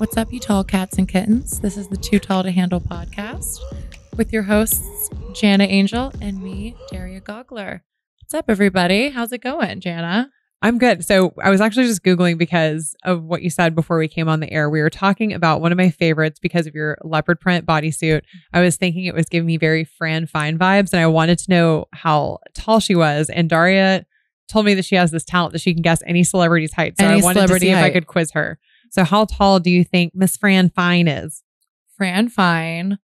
What's up, you tall cats and kittens? This is the Too Tall to Handle podcast with your hosts, Jana Angel and me, Daria Goggler. What's up, everybody? How's it going, Jana? I'm good. So I was actually just Googling because of what you said before we came on the air. We were talking about one of my favorites because of your leopard print bodysuit. I was thinking it was giving me very Fran Fine vibes, and I wanted to know how tall she was. And Daria told me that she has this talent that she can guess any celebrity's height. So I wanted to see if I could quiz her. So how tall do you think Miss Fran Fine is? Fran Fine.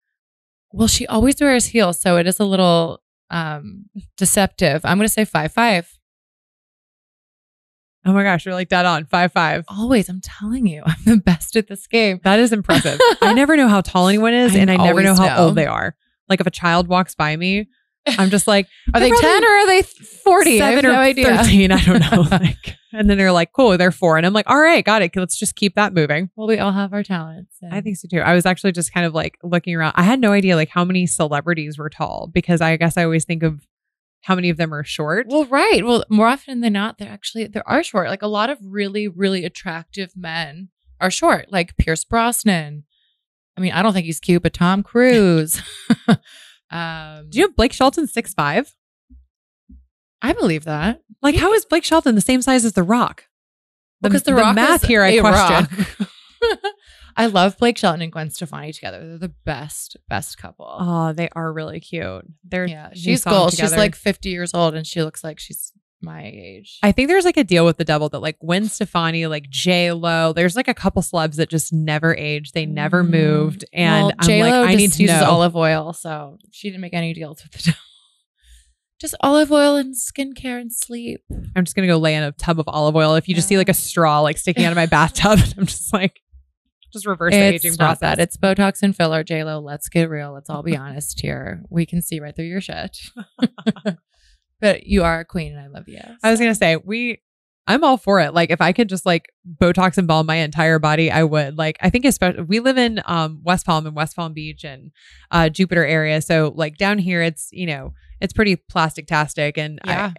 Well, she always wears heels, so it is a little deceptive. I'm going to say 5'5". Oh my gosh, you're like dead on. 5'5". Always. I'm telling you, I'm the best at this game. That is impressive. I never know how tall anyone is, and I never know how old they are. Like if a child walks by me, I'm just like, are they 10 or are they 40? 7 I have or no idea. 13. I don't know. Like, and then they're like, cool, they're 4. And I'm like, all right, got it. Let's just keep that moving. Well, we all have our talents. I think so too. I was actually just kind of like looking around. I had no idea like how many celebrities were tall, because I guess I always think of how many of them are short. Well, right. Well, more often than not, there are short. Like a lot of really, really attractive men are short, like Pierce Brosnan. I mean, I don't think he's cute, but Tom Cruise. Do you know Blake Shelton's 6'5"? I believe that. Like, how is Blake Shelton the same size as The Rock? Because The Rock math is here, I question. I love Blake Shelton and Gwen Stefani together. They're the best couple. Oh, they are really cute. She's gold. She's like 50 years old and she looks like she's my age. I think there's like a deal with the devil that like Gwen Stefani, like J-Lo, there's like a couple celebs that just never aged. They never moved. And I'm J-Lo like, I need to uses know. olive oil. So she didn't make any deals with the devil. Just olive oil and skincare and sleep. I'm just going to go lay in a tub of olive oil. If you just see like a straw like sticking out of my bathtub, I'm just like, just reverse the aging process. That. It's Botox and filler, J-Lo. Let's get real. Let's all be honest here. We can see right through your shit. But you are a queen and I love you. So. I was going to say, I'm all for it. Like if I could just like Botox and balm my entire body, I would. Like I think especially we live in West Palm Beach and Jupiter area. So like down here, it's, you know, it's pretty plastic-tastic. And yeah.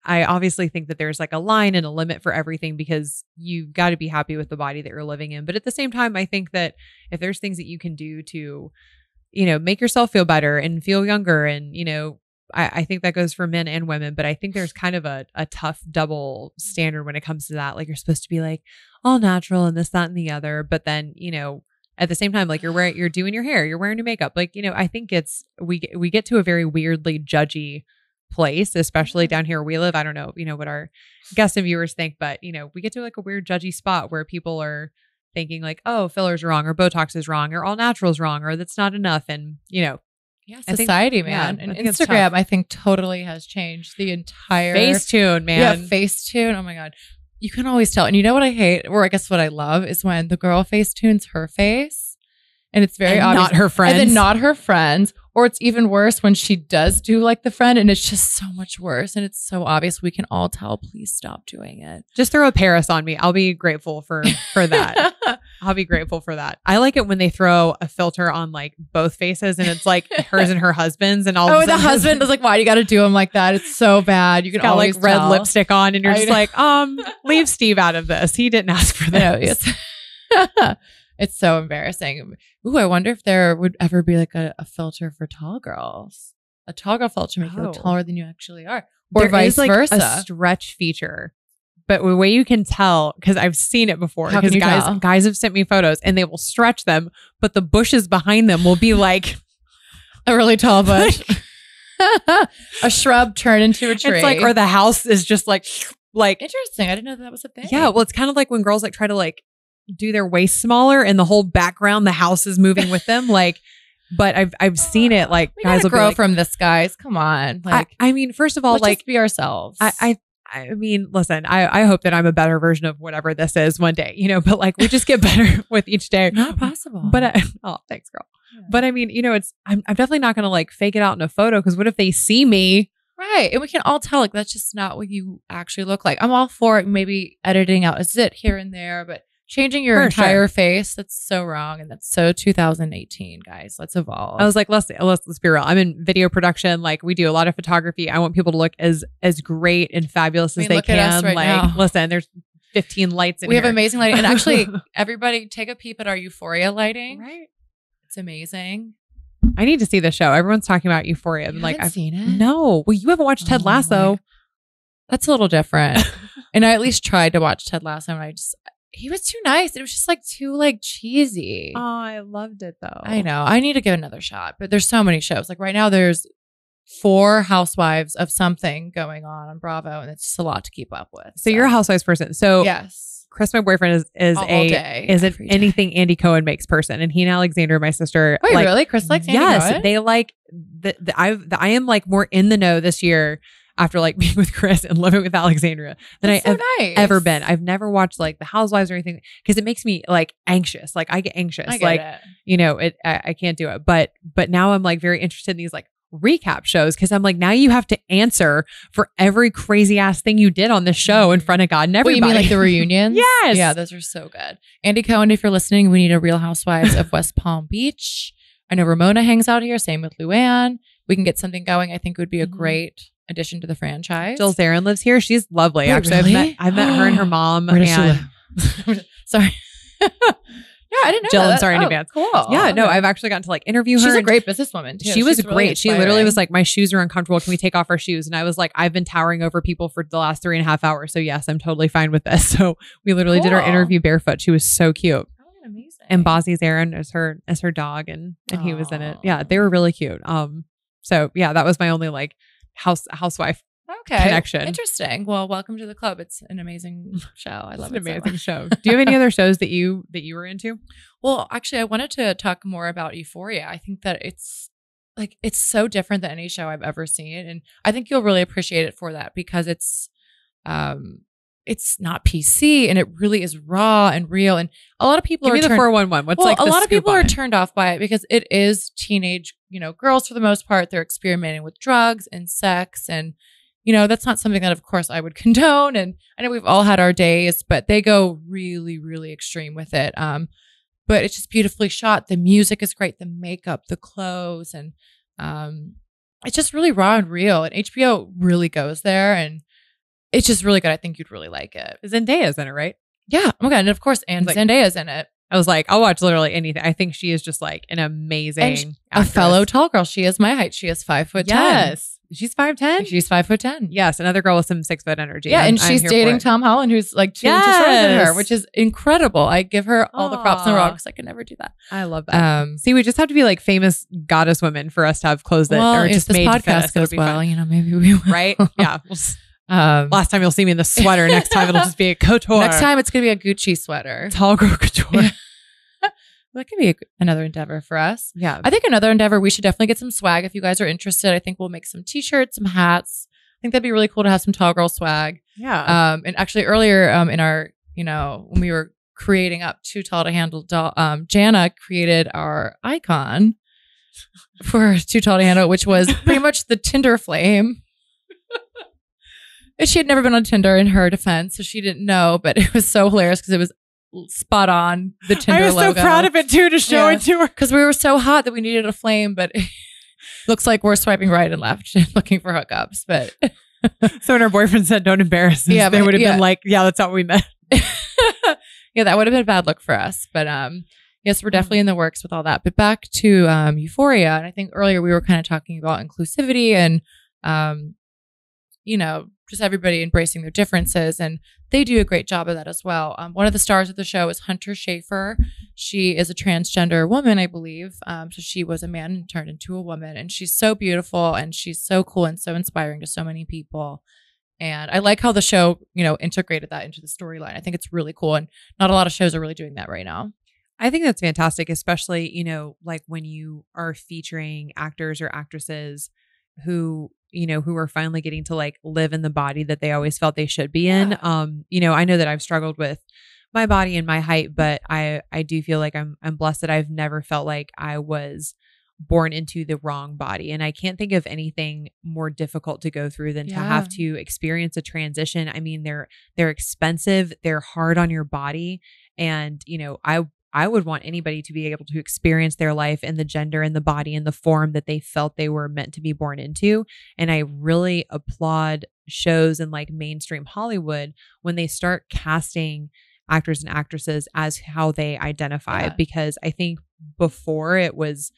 I obviously think that there's like a line and a limit for everything because you've got to be happy with the body that you're living in. But at the same time, I think that if there's things that you can do to, you know, make yourself feel better and feel younger and, you know, I think that goes for men and women, but I think there's kind of a tough double standard when it comes to that. Like you're supposed to be like all natural and this, that, and the other. But then, you know, at the same time, like you're doing your hair, you're wearing your makeup. Like, you know, I think we get to a very weirdly judgy place, especially down here where we live. I don't know, you know, what our guests and viewers think, but you know, we get to like a weird judgy spot where people are thinking like, oh, filler's wrong or Botox is wrong or all natural's wrong or that's not enough. And, you know, yeah, society, man. And Instagram, I think totally has changed the entire Facetune, man. Yeah, Facetune. Oh my God. You can always tell. And you know what I hate, or I guess what I love, is when the girl Facetunes her face and it's very obvious. Not her friends. And then not her friends. Or it's even worse when she does do like the friend and it's just so much worse. And it's so obvious. We can all tell, please stop doing it. Just throw a Paris on me. I'll be grateful for that. I'll be grateful for that. I like it when they throw a filter on like both faces and it's like hers and her husband's and all. Oh, the husband is like, why do you got to do him like that? It's so bad. You can always like red lipstick on and you're just like, leave Steve out of this. He didn't ask for this. It's so embarrassing. Ooh, I wonder if there would ever be like a filter for tall girls. A tall girl filter make you look taller than you actually are. Or there vice is like versa. A stretch feature. But the way you can tell, because I've seen it before, because guys have sent me photos and they will stretch them, but the bushes behind them will be like a really tall bush. A shrub turned into a tree. It's like, or the house is just like interesting. I didn't know that was a thing. Yeah, well, it's kind of like when girls like try to like do their waist smaller and the whole background, the house is moving with them. Like, but I've seen it like we guys will grow be like, from this, guys. Come on. Like, I mean, first of all, let's like just be ourselves. I mean, listen, I hope that I'm a better version of whatever this is one day, you know, but like we just get better with each day. Not possible. But oh, thanks, girl. Yeah. But I mean, you know, I'm definitely not going to like fake it out in a photo because what if they see me? Right. And we can all tell like that's just not what you actually look like. I'm all for it. Maybe editing out a zit here and there, but changing your entire face, that's so wrong. And that's so 2018, guys. Let's evolve. I was like, let's be real. I'm in video production. Like we do a lot of photography. I want people to look as great and fabulous as they look can. at us right now. Listen, there's 15 lights in We here. have amazing lighting. And actually, everybody take a peep at our Euphoria lighting. Right. It's amazing. I need to see the show. Everyone's talking about Euphoria. You haven't seen it? No. Well, you haven't watched Ted Lasso. That's a little different. And I at least tried to watch Ted Lasso, and he was too nice. It was just like too like cheesy. Oh, I loved it though. I know. I need to give it another shot. But there's so many shows. Like right now, there's 4 housewives of something going on Bravo, and it's just a lot to keep up with. So you're a housewives person. So yes, Chris, my boyfriend, is anything Andy Cohen makes person, and he and Alexandra, my sister. Wait, really? Chris likes Andy Cohen? They like I am like more in the know this year after like being with Chris and living with Alexandra than I've ever been. I've never watched like the Housewives or anything because it makes me like anxious. Like I get anxious. I can't do it. But now I'm like very interested in these like recap shows because I'm like, now you have to answer for every crazy ass thing you did on this show in front of God and everybody. What, you mean like the reunions? Yes. Yeah, those are so good. Andy Cohen, if you're listening, we need a Real Housewives of West Palm Beach. I know Ramona hangs out here. Same with Luann. We can get something going. I think it would be a great addition to the franchise. Jill Zarin lives here. She's lovely. Wait, actually, really? I've met her and her mom. Where does she live? Sorry. Yeah, I didn't know Jill, that. I'm sorry in advance. Cool. Yeah, no, I've actually gotten to like interview her. She's a great businesswoman too. She was really great. She literally was like, my shoes are uncomfortable. Can we take off our shoes? And I was like, I've been towering over people for the last 3.5 hours. So yes, I'm totally fine with this. So we literally did our interview barefoot. She was so cute. Amazing. And Bozzy Zarin as her dog and he was in it. Yeah, they were really cute. So yeah, that was my only like housewife connection. Interesting. Well, welcome to the club. It's an amazing show. I love it. It's an amazing show. Do you have any other shows that you were into? Well, actually, I wanted to talk more about Euphoria. I think that it's so different than any show I've ever seen, and I think you'll really appreciate it for that because it's not PC and it really is raw and real. And a lot of people Give me the 411. What's like a the lot of people scoop on are it? turned off by it because it is teenage, girls for the most part. They're experimenting with drugs and sex, and that's not something that, of course, I would condone. And I know we've all had our days, but they go really, really extreme with it. But it's just beautifully shot. The music is great. The makeup, the clothes, and it's just really raw and real. And HBO really goes there, and it's just really good. I think you'd really like it. Zendaya's in it, right? Yeah. Oh my God. And of course, Zendaya's in it. I was like, I'll watch literally anything. I think she is just like an amazing a fellow tall girl. She is my height. She is 5'10". Yes. She's 5'10". She's 5'10". Yes. Another girl with some 6 foot energy. Yeah. And she's dating Tom Holland, who's like 2 inches shorter than her, which is incredible. I give her all the props in the world because I could never do that. I love that. See, we just have to be like famous goddess women for us to have clothes that are just made to fit us. Goes well, maybe we will. Right? Yeah. Last time you'll see me in the sweater. Next time it'll just be a couture. Next time it's going to be a Gucci sweater. Tall girl couture. That could be another endeavor for us. Yeah. I think another endeavor, we should definitely get some swag if you guys are interested. I think we'll make some t-shirts, some hats. I think that'd be really cool to have some tall girl swag. Yeah. And actually earlier in our, when we were creating up Too Tall to Handle, Jana created our icon for Too Tall to Handle, which was pretty much the Tinder flame. And she had never been on Tinder in her defense, so she didn't know, but it was so hilarious because it was spot on the Tinder logo. I was so proud of it too to show it to her because we were so hot that we needed a flame, but it looks like we're swiping right and left looking for hookups. But so when her boyfriend said don't embarrass us, they would have been like, yeah, that's not what we meant. Yeah, that would have been a bad look for us. But yes, we're definitely in the works with all that. But back to Euphoria, and I think earlier we were kind of talking about inclusivity and just everybody embracing their differences. And they do a great job of that as well. One of the stars of the show is Hunter Schafer. She is a transgender woman, I believe. So she was a man and turned into a woman. And she's so beautiful and she's so cool and so inspiring to so many people. And I like how the show, integrated that into the storyline. I think it's really cool. And not a lot of shows are really doing that right now. I think that's fantastic, especially, like when you are featuring actors or actresses who are finally getting to like live in the body that they always felt they should be in. Yeah. I know that I've struggled with my body and my height, but I do feel like I'm blessed that I've never felt like I was born into the wrong body. And I can't think of anything more difficult to go through than to have to experience a transition. I mean, they're expensive, they're hard on your body. And, I would want anybody to be able to experience their life in the gender and the body and the form that they felt they were meant to be born into. And I really applaud shows in like mainstream Hollywood when they start casting actors and actresses as how they identify, because I think before it was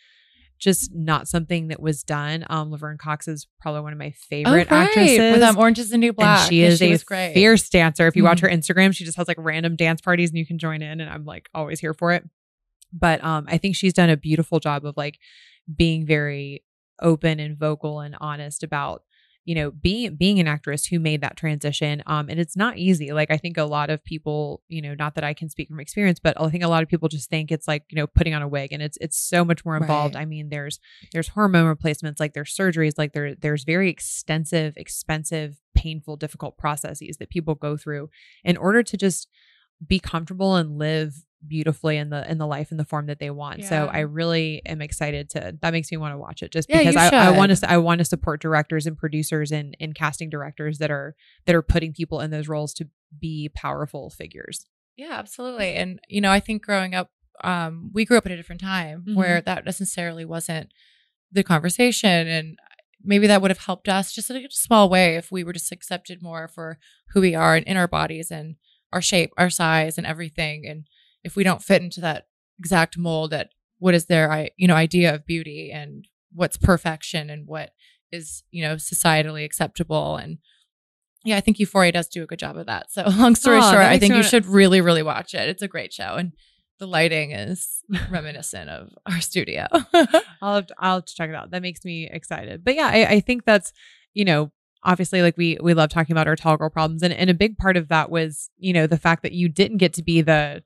just not something that was done. Laverne Cox is probably one of my favorite actresses. With Orange is the New Black. And she is a fierce dancer. If you watch her Instagram, she just has like random dance parties and you can join in, and I'm like always here for it. But I think she's done a beautiful job of like being very open and vocal and honest about, you know, being an actress who made that transition. And it's not easy. Like I think a lot of people, you know, not that I can speak from experience, but I think a lot of people just think it's like, you know, putting on a wig, and it's so much more involved. I mean, there's hormone replacements, like there's surgeries, like there's very extensive, expensive, painful, difficult processes that people go through in order to just be comfortable and live beautifully in the life and the form that they want. So I really am excited that makes me want to watch it, just because I want to support directors and producers and casting directors that are putting people in those roles to be powerful figures. Yeah, absolutely. And you know, I think growing up, we grew up at a different time where that necessarily wasn't the conversation, and maybe that would have helped us just in a small way if we were just accepted more for who we are and in our bodies and our shape, our size, and everything. And if we don't fit into that exact mold, that what is their, idea of beauty and what's perfection and what is, societally acceptable. And yeah, I think Euphoria does do a good job of that. So long story short, I think you should really, really watch it. It's a great show. And the lighting is reminiscent of our studio. I'll have to check it out. That makes me excited. But yeah, I think that's, obviously, like we love talking about our tall girl problems. And a big part of that was, the fact that you didn't get to be the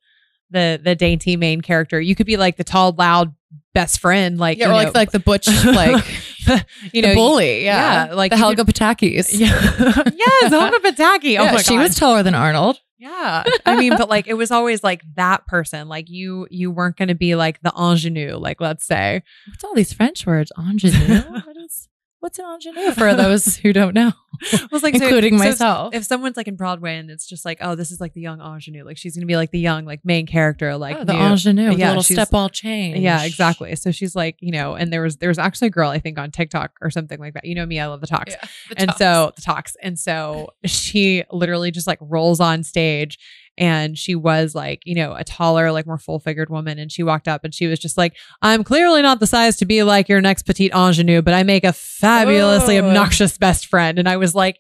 dainty main character. You could be like the tall, loud best friend, like like the butch, like the bully, like the Helga Patakis. Yes, Helga Pataki. Oh my God, she was taller than Arnold. Yeah, I mean, but like it was always like that person. Like you weren't going to be like the ingenue. Like let's say, what's all these French words? Ingenue. What's an ingenue for those who don't know? Well, like, including myself. If someone's like in Broadway and it's just like, oh, this is like the young ingenue, like she's gonna be like the young like main character, like the ingenue, with a little step ball change. Yeah, exactly. So she's like, and there was actually a girl I think on TikTok or something like that. You know me, I love the talks, the talks, and so she literally just like rolls on stage. And she was like, a taller, like more full figured woman. And she walked up and she was just like, I'm clearly not the size to be like your next petite ingenue, but I make a fabulously obnoxious best friend. And I was like,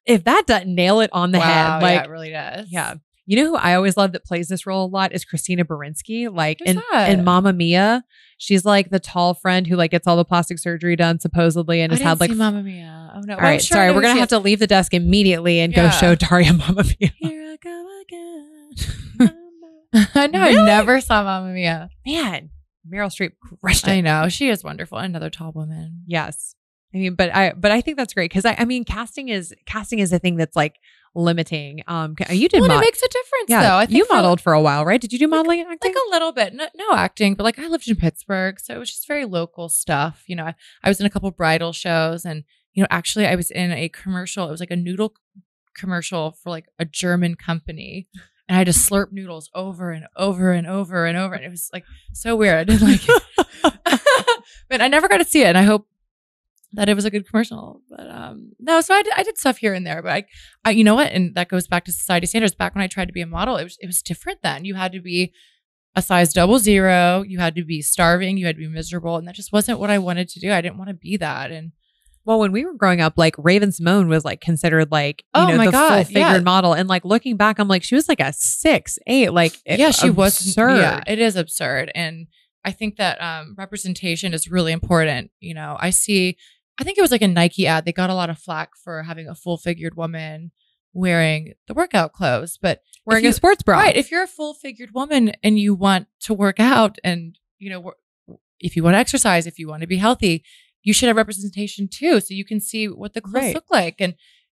if that doesn't nail it on the head, like it really does. Yeah. You know who I always love that plays this role a lot is Christina Baranski. Like in Mamma Mia, she's like the tall friend who like gets all the plastic surgery done supposedly and has had like Mamma Mia. Oh no! All right, sorry, we're gonna have to leave the desk immediately and go show Daria Mamma Mia. Here I go again. I know. Really? I never saw Mamma Mia. Man, Meryl Streep crushed it. I know, she is wonderful. Another tall woman. Yes, I mean, but I think that's great because I mean, casting is a thing that's like limiting. You did. Well, it makes a difference, though. I think you modeled for a while, right? Did you do modeling and acting? Like a little bit, no acting, but like I lived in Pittsburgh, so it was just very local stuff. I was in a couple bridal shows, and actually, I was in a commercial. It was like a noodle commercial for like a German company, and I had to slurp noodles over and over and over and over, and it was like so weird. I didn't like it, but I never got to see it, and I hope that it was a good commercial. But no, so I did stuff here and there, but I you know what, and that goes back to society standards. Back when I tried to be a model, it was different then. You had to be a size 00, you had to be starving, you had to be miserable, and that just wasn't what I wanted to do. I didn't want to be that. And well, when we were growing up, like Raven-Symoné was like considered like the full figured model, and like looking back, I'm like she was like a 6'8", like she was absurd. Yeah, it is absurd, and I think that representation is really important. I think it was like a Nike ad. They got a lot of flack for having a full figured woman wearing the workout clothes, but wearing a sports bra. Right. If you're a full figured woman and you want to work out and, if you want to exercise, if you want to be healthy, you should have representation too. So you can see what the clothes look like.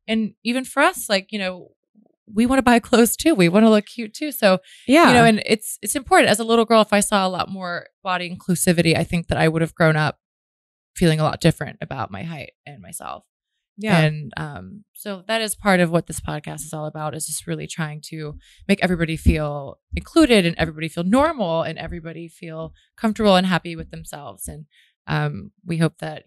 And even for us, like, we want to buy clothes too. We want to look cute too. So, and it's important. As a little girl, if I saw a lot more body inclusivity, I think that I would have grown up feeling a lot different about my height and myself. Yeah. And so that is part of what this podcast is all about, is just really trying to make everybody feel included and everybody feel normal and everybody feel comfortable and happy with themselves. And we hope that,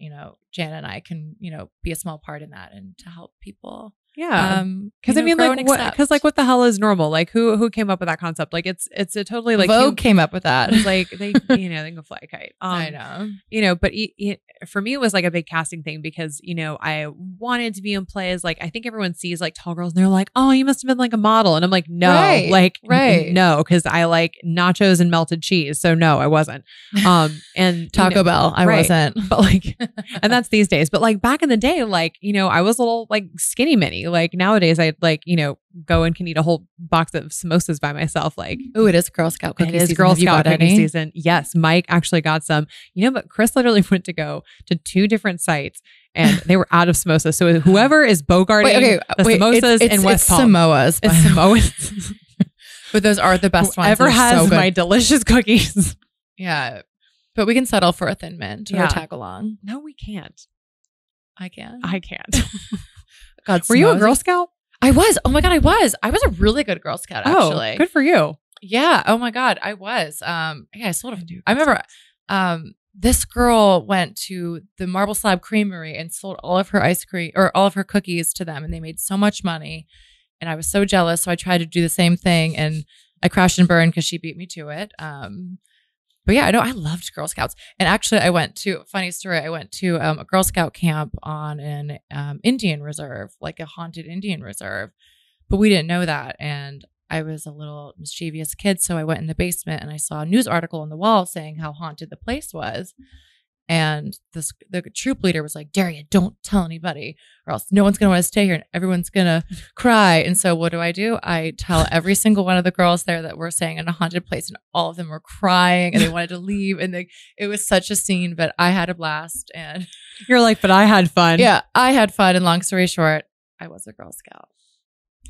Jana and I can, be a small part in that and to help people. Yeah. Because I mean, what the hell is normal? Like who came up with that concept? Like it's a totally like Vogue came up with that. It's like they they can fly a kite. I know. But for me it was like a big casting thing because I wanted to be in plays. Like I think everyone sees like tall girls and they're like, oh, you must have been like a model, and I'm like, no, no, because I like nachos and melted cheese, so no, I wasn't. And Taco Bell, I wasn't, but like, and that's these days. But like back in the day, like I was a little like skinny mini. Like nowadays, I'd like go and can eat a whole box of samosas by myself. Like, oh, it is Girl Scout cookie season. Girl Scout cookie season. Yes, Mike actually got some. But Chris literally went to go to 2 different sites and they were out of samosas. So whoever is bogarting samosas in West Palm, Samoas. It's Samoas. But those are the best ones. Whoever has my delicious cookies. Yeah, but we can settle for a Thin Mint or a tag along. No, we can't. I can. I can't. God, were you a Girl Scout? I was. Oh my God, I was. I was a really good Girl Scout, actually. Oh, good for you. Yeah. Oh my God, I was. I sort of do. I remember this girl went to the Marble Slab Creamery and sold all of her ice cream or all of her cookies to them, and they made so much money. And I was so jealous, so I tried to do the same thing, and I crashed and burned because she beat me to it. But yeah, I loved Girl Scouts. And actually funny story, I went to a Girl Scout camp on an Indian reserve, like a haunted Indian reserve. But we didn't know that. And I was a little mischievous kid. So I went in the basement and I saw a news article on the wall saying how haunted the place was. And the troop leader was like, Daria, don't tell anybody or else no one's going to want to stay here and everyone's going to cry. And so what do? I tell every single one of the girls there that we're staying in a haunted place, and all of them were crying and they wanted to leave. And it was such a scene, but I had a blast. And you're like, but I had fun. Yeah, I had fun. And long story short, I was a Girl Scout.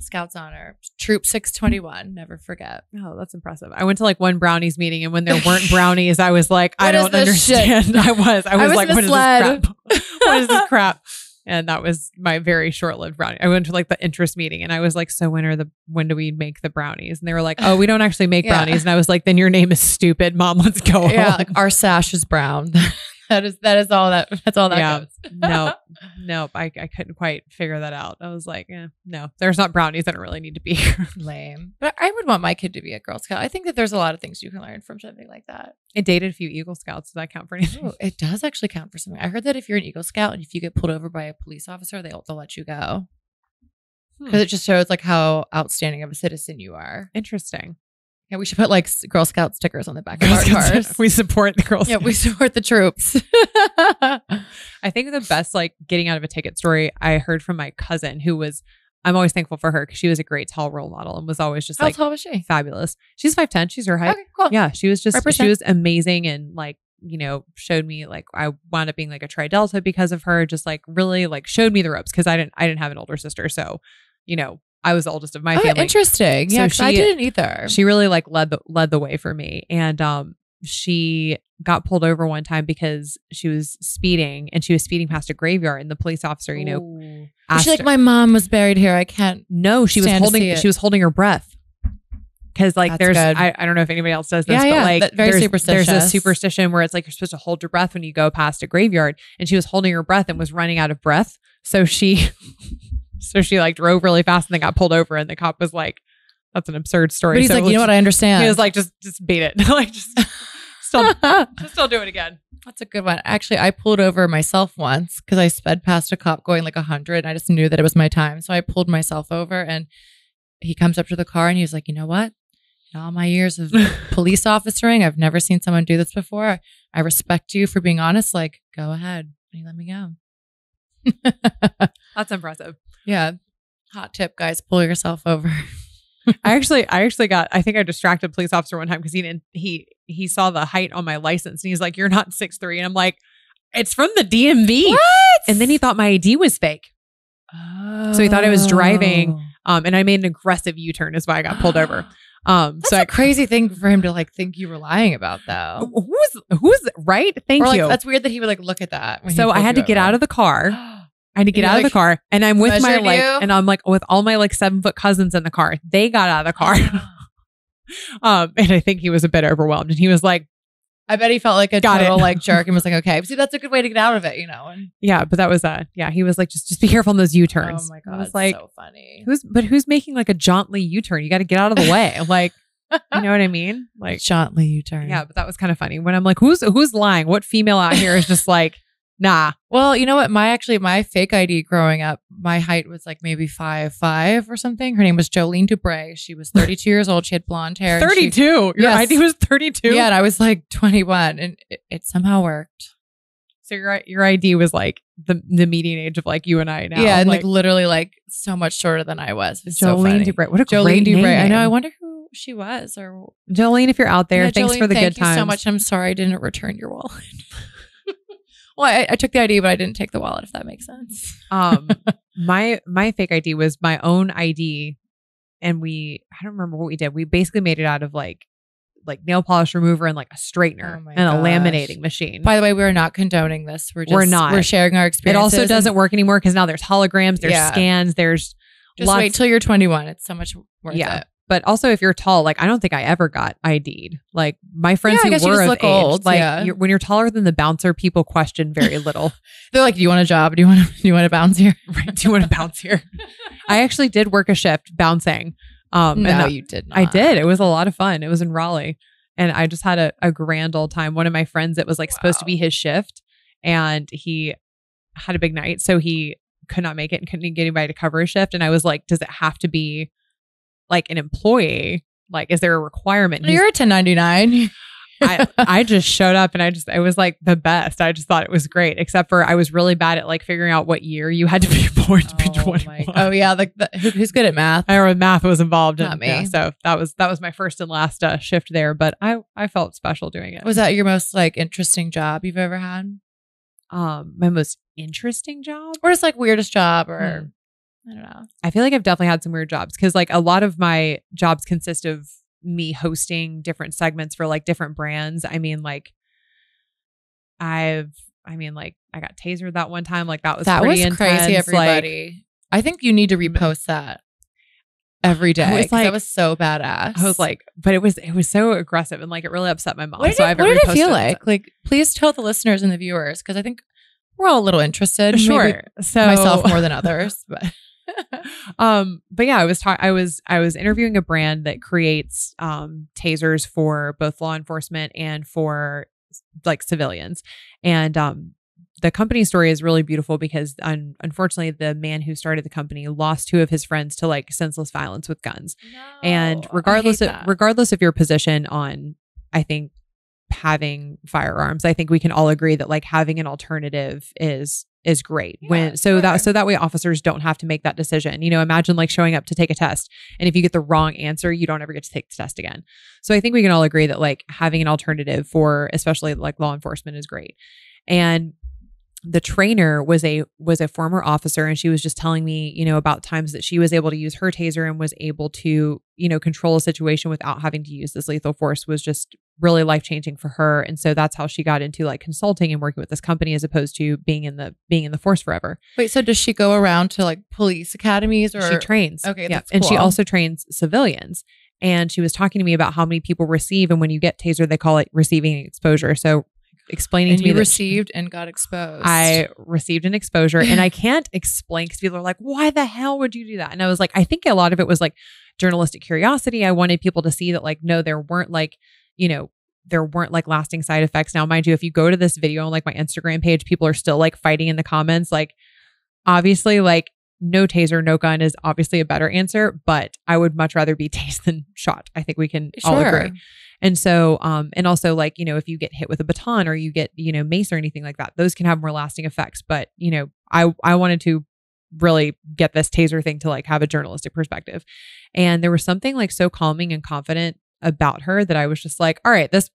Scouts Honor, Troop 621. Never forget. Oh, that's impressive. I went to like one brownies meeting, and when there weren't brownies, I was like, I don't understand. Shit? I was like, misled. What is this crap? What is this crap? And that was my very short-lived brownie. I went to like the interest meeting, and I was like, so when do we make the brownies? And they were like, oh, we don't actually make brownies. And I was like, then your name is stupid, Mom. Let's go. Yeah, like our sash is brown. That's all that goes. No, I couldn't quite figure that out. I was like, no, there's not brownies. I don't really need to be here. Lame. But I would want my kid to be a Girl Scout. I think that there's a lot of things you can learn from something like that. I dated a few Eagle Scouts. Does that count for anything? Ooh, it does actually count for something. I heard that if you're an Eagle Scout and if you get pulled over by a police officer, they'll let you go. Because it just shows like how outstanding of a citizen you are. Interesting. Yeah, we should put like Girl Scout stickers on the back of our cars. We support the Girl Scouts. Yeah, we support the troops. I think the best like getting out of a ticket story I heard from my cousin, who was, I'm always thankful for her because she was a great tall role model and was always just how tall was she? Fabulous. She's 5'10". She's her height. Okay, cool. Yeah, she was just, represent. she was amazing and like, showed me like I wound up being like a Tri-Delta because of her. Just like really like showed me the ropes because I didn't have an older sister, so I was the oldest of my family. Interesting. Yeah, I didn't either. She really like led the way for me. And she got pulled over one time because she was speeding past a graveyard, and the police officer, asked she's like, my mom was buried here. I can't. No, she was holding her breath. Because like That's I don't know if anybody else does this, but like superstitious. There's a superstition where it's like you're supposed to hold your breath when you go past a graveyard, and she was holding her breath and was running out of breath. So she like drove really fast and then got pulled over, and the cop was like, that's an absurd story. But he's like, you know what? I understand. He was like, just beat it. Like just still do it again. That's a good one. Actually, I pulled over myself once because I sped past a cop going like 100 and I just knew that it was my time. So I pulled myself over, and he comes up to the car and he was like, you know what? In all my years of police officering, I've never seen someone do this before. I respect you for being honest. Like, go ahead. You let me go. That's impressive. Yeah. Hot tip, guys, pull yourself over. I think I distracted a police officer one time because he saw the height on my license and he's like, you're not 6'3". And I'm like, it's from the DMV. What? And then he thought my ID was fake. Oh. So he thought I was driving. And I made an aggressive U-turn is why I got pulled over. That's a crazy thing for him to like think you were lying about, though. Who's right? Thank you. That's weird that he would like look at that. So I had to get out of the car. I had to get out of the car, and I'm with my like, you? and I'm like with all my like 7-foot cousins in the car. They got out of the car. And I think he was a bit overwhelmed, and he was like, I bet he felt like a total like jerk and was like, okay, see, that's a good way to get out of it, you know? And yeah, but that was he was like, just be careful on those U-turns. oh my God. I was like, so funny. Who's making like a jauntly U-turn? You got to get out of the way. Like, you know what I mean? Like jauntly U-turn. Yeah, but that was kind of funny when I'm like, who's lying? What female out here is just like, nah. Well, you know what? My fake ID growing up, my height was like maybe 5'5" or something. Her name was Jolene Dubray. She was 32 years old. She had blonde hair. 32? Your ID was 32? Yeah, and I was like 21, and it somehow worked. So your ID was like the median age of like you and I now. Yeah, and like literally like so much shorter than I was. It's Jolene Dubray. What a Jolene great name. Dubray. I know. I wonder who she was. Or Jolene, if you're out there, thanks Jolene, for the good times. Thank you so much. I'm sorry I didn't return your wallet. Well, I took the ID, but I didn't take the wallet, if that makes sense. My fake ID was my own ID, and I don't remember what we did. We basically made it out of like nail polish remover and like a straightener and a laminating machine. By the way, we're not condoning this. We're sharing our experiences. It also doesn't work anymore because now there's holograms, there's scans, there's just wait till you're 21. It's so much worth it. But also, if you're tall, like I don't think I ever got ID'd. Like my friends who were of age, old, like when you're taller than the bouncer, people question very little. They're like, "Do you want a job? Do you want to bounce here? Right? Do you want to bounce here?" I actually did work a shift bouncing. No, you did not. I did. It was a lot of fun. It was in Raleigh, and I just had a grand old time. One of my friends, it was like supposed to be his shift, and he had a big night, so he could not make it and couldn't get anybody to cover his shift. And I was like, "Does it have to be like an employee? Like, is there a requirement?" You're a 1099. I just showed up and it was like the best. I just thought it was great, except for I was really bad at like figuring out what year you had to be born to be 21. Oh yeah. Who's good at math? I remember math was involved. Not me. Yeah, so that was my first and last shift there, but I felt special doing it. Was that your most like interesting job you've ever had? My most interesting job? Or just like weirdest job or I don't know. I feel like I've definitely had some weird jobs because like a lot of my jobs consist of me hosting different segments for like different brands. I mean, like I got tasered that one time. Like that was pretty intense. Crazy, everybody. Like, I think you need to repost that every day. That was so badass. I was like, but it was so aggressive and like it really upset my mom. What did it feel like? Like, please tell the listeners and the viewers because I think we're all a little interested. Sure. Maybe so myself more than others, but. But yeah, I was interviewing a brand that creates tasers for both law enforcement and for like civilians, and the company story is really beautiful because unfortunately the man who started the company lost 2 of his friends to like senseless violence with guns. No, and regardless of your position on, I think, having firearms, I think we can all agree that like having an alternative is great. That way officers don't have to make that decision. You know, imagine like showing up to take a test and if you get the wrong answer, you don't ever get to take the test again. So I think we can all agree that like having an alternative for especially like law enforcement is great. And the trainer was a former officer, and she was just telling me, you know, about times that she was able to use her taser and was able to, you know, control a situation without having to use this lethal force was just really life-changing for her. And so that's how she got into like consulting and working with this company as opposed to being in the force forever. Wait, so does she go around to like police academies or she trains? Okay, yeah. That's cool. And she also trains civilians. And she was talking to me about how many people receive, and when you get taser, they call it receiving exposure. So explaining to me that received and got exposed. I received an exposure and I can't explain because people are like, why the hell would you do that? And I was like, I think a lot of it was like journalistic curiosity. I wanted people to see that like, no, there weren't like lasting side effects. Now, mind you, if you go to this video on like my Instagram page, people are still like fighting in the comments. Like obviously like no taser, no gun is obviously a better answer, but I would much rather be tased than shot. I think we can all agree. And so, and also like, you know, if you get hit with a baton or you get, you know, mace or anything like that, those can have more lasting effects. But, you know, I wanted to really get this taser thing to like have a journalistic perspective. And there was something like so calming and confident about her that I was just like, all right, this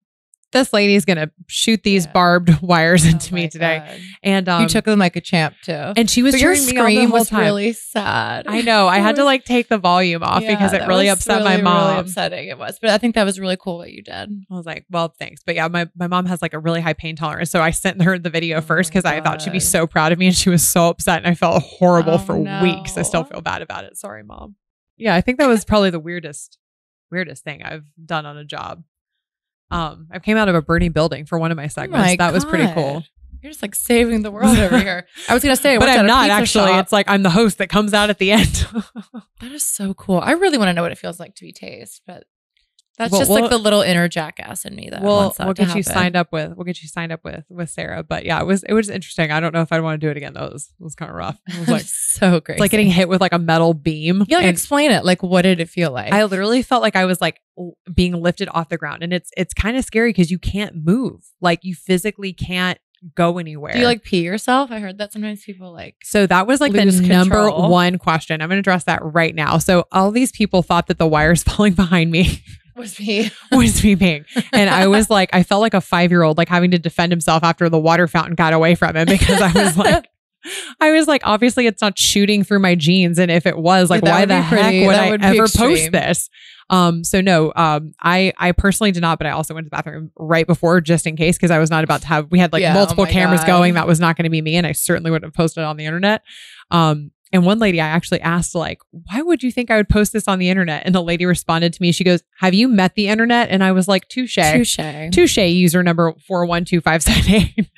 this lady's going to shoot these barbed wires into me today. God. And you took them like a champ too. And she was your cheering me on the scream whole was time. Really sad. I know. I had to like take the volume off because it really upset my mom. Really upsetting it was. But I think that was really cool what you did. I was like, well, thanks. But yeah, my mom has like a really high pain tolerance. So I sent her the video first because I thought she'd be so proud of me, and she was so upset, and I felt horrible for weeks. I still feel bad about it. Sorry, Mom. Yeah, I think that was probably the weirdest thing I've done on a job. I came out of a burning building for one of my segments. That was pretty cool. You're just like saving the world over here. I was going to say, but I'm not actually. Shop. It's like I'm the host that comes out at the end. That is so cool. I really want to know what it feels like to be tased, but that's just like the little inner jackass in me that wants that we'll to get happen. You signed up with. We'll get you signed up with Sarah. But yeah, it was interesting. I don't know if I'd want to do it again though. It was kind of rough. It was like so great. It's like getting hit with like a metal beam. Yeah, like explain it. Like, what did it feel like? I literally felt like I was like being lifted off the ground, and it's kind of scary because you can't move. Like you physically can't go anywhere. Do you like pee yourself? I heard that sometimes people like. So that was like the number one question. I'm going to address that right now. So all these people thought that the wires falling behind me was me peeing. And I was like, I felt like a 5-year-old like having to defend himself after the water fountain got away from him, because I was like, obviously it's not shooting through my jeans. And if it was, like, why the heck would I ever post this? So no, I personally did not, but I also went to the bathroom right before just in case, because I was not about to have, we had like multiple cameras going. That was not going to be me. And I certainly wouldn't have posted it on the internet. And one lady I actually asked, like, why would you think I would post this on the internet? And the lady responded to me. She goes, have you met the internet? And I was like, touche, user number 412578.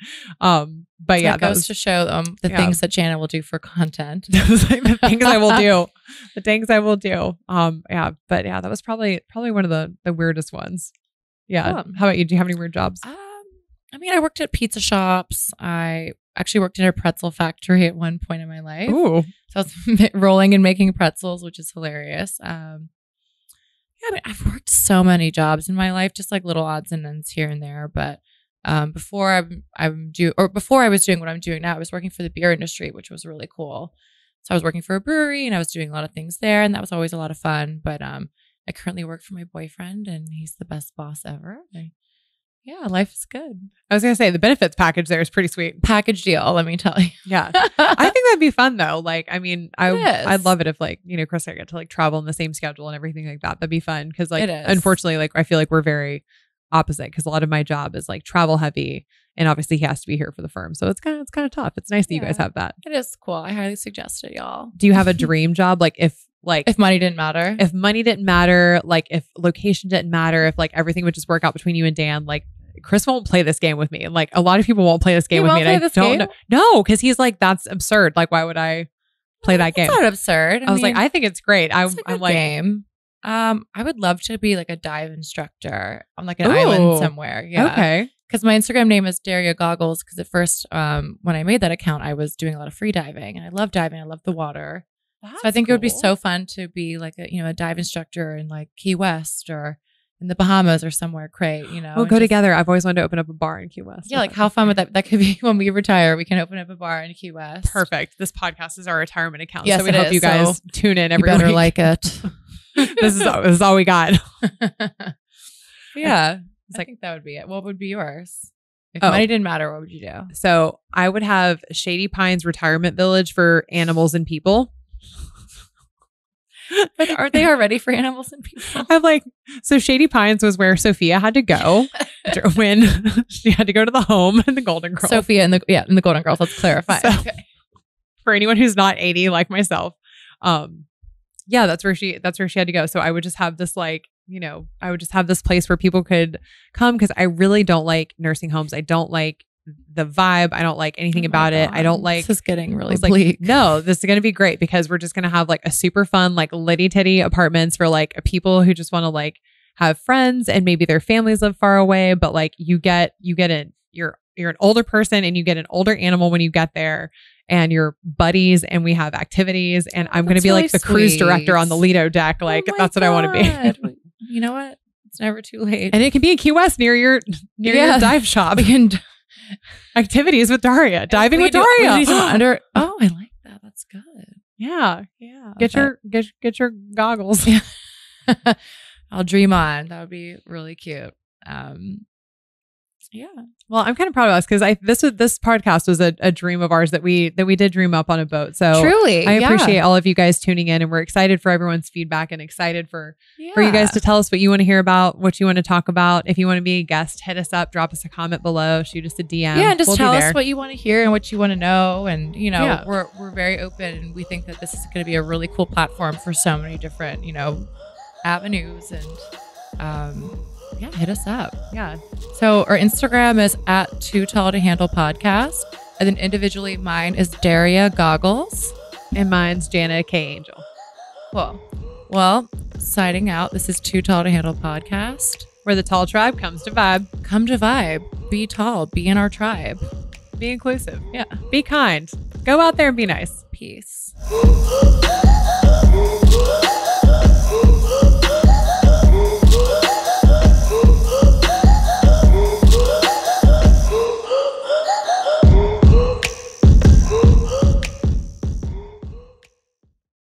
But yeah, that goes to show the things that Jana will do for content. Like the things I will do. The things I will do. But yeah, that was probably one of the weirdest ones. Yeah. How about you? Do you have any weird jobs? I mean, I worked at pizza shops. I actually worked in a pretzel factory at one point in my life. Ooh. So I was rolling and making pretzels, which is hilarious. I mean, I've worked so many jobs in my life, just like little odds and ends here and there. But before I was doing what I'm doing now, I was working for the beer industry, which was really cool. So I was working for a brewery and I was doing a lot of things there, and that was always a lot of fun. But I currently work for my boyfriend, and he's the best boss ever. Yeah, life is good. I was going to say the benefits package there is pretty sweet. Package deal, let me tell you. Yeah. I think that'd be fun though. Like, I mean, I'd love it if like, Chris and I get to like travel in the same schedule and everything like that. That'd be fun. Cause like, unfortunately, like I feel like we're very opposite, because a lot of my job is like travel heavy, and obviously he has to be here for the firm. So it's kind of tough. It's nice that you guys have that. It is cool. I highly suggest it, y'all. Do you have a dream job? Like if money didn't matter, like if location didn't matter, if like everything would just work out between you and Dan, like Chris won't play this game with me. And like a lot of people won't play this game with me. And I don't know. No, because he's like, that's absurd. Like, why would I play that game? It's not absurd. I was like, I think it's great. I'm like, game. I would love to be like a dive instructor on like an island somewhere. Yeah. Okay. Because my Instagram name is Daria Goggles. Because at first, when I made that account, I was doing a lot of free diving, and I love diving. I love the water. So I think it would be so fun to be like a dive instructor in like Key West or in the Bahamas or somewhere great, We'll go together. I've always wanted to open up a bar in Key West. Yeah, like how fun would that could be when we retire. We can open up a bar in Key West. Perfect. This podcast is our retirement account. Yes, so we hope you guys tune in every week. You better like it. This is all we got. Yeah. I think that would be it. What would be yours? If money didn't matter, what would you do? So I would have Shady Pines Retirement Village for animals and people. But aren't they already for animals and people? I'm like, so Shady Pines was where Sophia had to go when she had to go to the home in the Golden Girls. Sophia in the Golden Girls. Let's clarify. So, for anyone who's not 80 like myself, that's where she had to go. So I would just have this I would just have this place where people could come, because I really don't like nursing homes. I don't like the vibe. I don't like anything about it. I don't like. This is getting really bleak. No, this is going to be great, because we're just going to have like a super fun, like litty titty apartments for like people who just want to like have friends, and maybe their families live far away. But like you're an older person, and you get an older animal when you get there, and your buddies, and we have activities, and I'm going to be really like the cruise director on the Lido deck. Like that's what I want to be. You know what? It's never too late. And it can be in Key West near your dive shop. Activities with Daria. Diving with Daria. I like that. That's good. Yeah. Get your goggles. I'll dream on. That would be really cute. Yeah. Well, I'm kind of proud of us because this podcast was a dream of ours that we did dream up on a boat. So truly, I appreciate all of you guys tuning in, and we're excited for everyone's feedback and excited for you guys to tell us what you want to hear about, what you want to talk about. If you want to be a guest, hit us up, drop us a comment below, shoot us a DM. Yeah, and just tell us what you want to hear and what you want to know. And we're very open, and we think that this is going to be a really cool platform for so many different avenues. And hit us up. Yeah. So our Instagram is at Too Tall to Handle Podcast. And then individually, mine is Daria Goggles. And mine's Jana K. Angel. Cool. Well, signing out. This is Too Tall to Handle Podcast. Where the tall tribe comes to vibe. Come to vibe. Be tall. Be in our tribe. Be inclusive. Yeah. Be kind. Go out there and be nice. Peace.